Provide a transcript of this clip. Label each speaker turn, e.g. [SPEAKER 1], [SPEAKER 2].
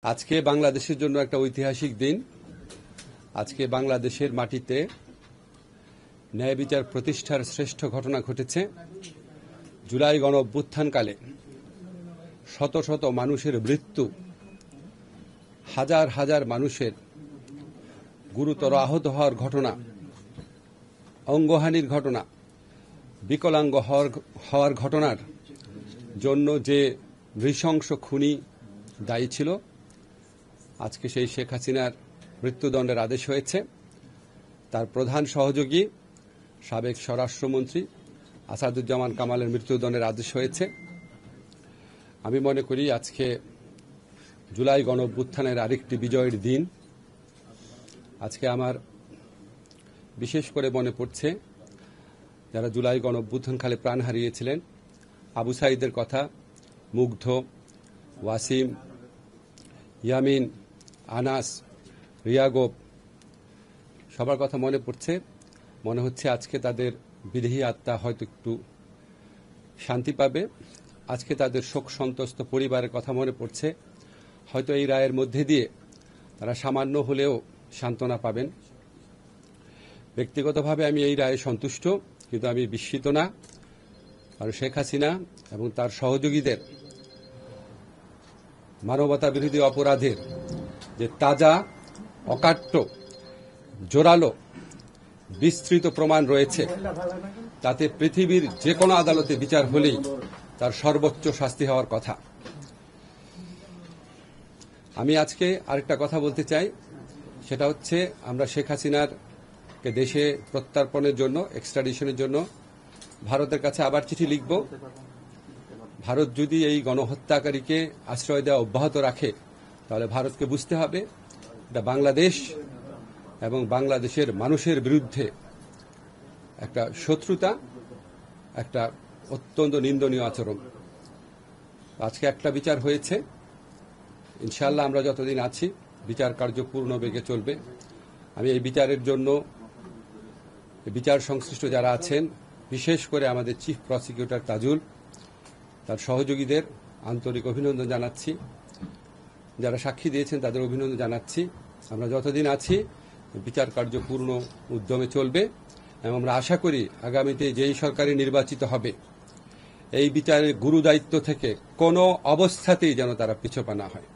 [SPEAKER 1] আজকে বাংলাদেশের জন্য একটা ঐতিহাসিক দিন। আজকে বাংলাদেশের মাটিতে ন্যায় বিচার প্রতিষ্ঠার শ্রেষ্ঠ ঘটনা ঘটেছে। জুলাই গণ অভ্যুত্থানকালে শত শত মানুষের মৃত্যু, হাজার হাজার মানুষের গুরুতর আহত হওয়ার ঘটনা, অঙ্গহানির ঘটনা, বিকলাঙ্গ হওয়ার ঘটনার জন্য যে নৃশংস খুনি দায়ী ছিল, আজকে সেই শেখ হাসিনার মৃত্যুদণ্ডের আদেশ হয়েছে। তার প্রধান সহযোগী সাবেক স্বরাষ্ট্রমন্ত্রী আসাদুজ্জামান কামালের মৃত্যুদণ্ডের আদেশ হয়েছে। আমি মনে করি আজকে জুলাই গণ অভ্যুত্থানের আরেকটি বিজয়ের দিন। আজকে আমার বিশেষ করে মনে পড়ছে যারা জুলাই গণ অভ্যুত্থানকালে প্রাণ হারিয়েছিলেন, আবু সাঈদের কথা, মুগ্ধ, ওয়াসিম, ইয়ামিন, আনাস, রিয়াগোপ, সবার কথা মনে পড়ছে। মনে হচ্ছে আজকে তাদের বিদেহী আত্মা হয়তো একটু শান্তি পাবে। আজকে তাদের শোক সন্তস্ত পরিবারের কথা মনে পড়ছে। হয়তো এই রায়ের মধ্যে দিয়ে তারা সামান্য হলেও সান্ত্বনা পাবেন। ব্যক্তিগতভাবে আমি এই রায়ে সন্তুষ্ট, কিন্তু আমি বিস্মিত না। আর শেখ হাসিনা এবং তার সহযোগীদের মানবতা বিরোধী অপরাধের যে তাজা, অকাট্য, জোরালো, বিস্তৃত প্রমাণ রয়েছে, তাতে পৃথিবীর যে কোনো আদালতে বিচার হলেই তার সর্বোচ্চ শাস্তি হওয়ার কথা। আমি আজকে আরেকটা কথা বলতে চাই, সেটা হচ্ছে আমরা শেখ হাসিনার দেশে প্রত্যর্পণের জন্য, এক্সট্রাডিশনের জন্য ভারতের কাছে আবার চিঠি লিখব। ভারত যদি এই গণহত্যাকারীকে আশ্রয় দেওয়া অব্যাহত রাখে, তাহলে ভারতকে বুঝতে হবে এটা বাংলাদেশ এবং বাংলাদেশের মানুষের বিরুদ্ধে একটা শত্রুতা, একটা অত্যন্ত নিন্দনীয় আচরণ। আজকে একটা বিচার হয়েছে, ইনশাআল্লাহ আমরা যতদিন আছি বিচার কার্য পূর্ণ বেগে চলবে। আমি এই বিচারের জন্য বিচার সংশ্লিষ্ট যারা আছেন, বিশেষ করে আমাদের চিফ প্রসিকিউটর তাজুল, তার সহযোগীদের আন্তরিক অভিনন্দন জানাচ্ছি। যারা সাক্ষী দিয়েছেন তাদের অভিনন্দন জানাচ্ছি। আমরা যতদিন আছি বিচার কার্য পূর্ণ উদ্যমে চলবে এবং আমরা আশা করি আগামীতে যেই সরকারি নির্বাচিত হবে, এই বিচারের গুরু দায়িত্ব থেকে কোনো অবস্থাতেই যেন তারা পিছপা না হয়।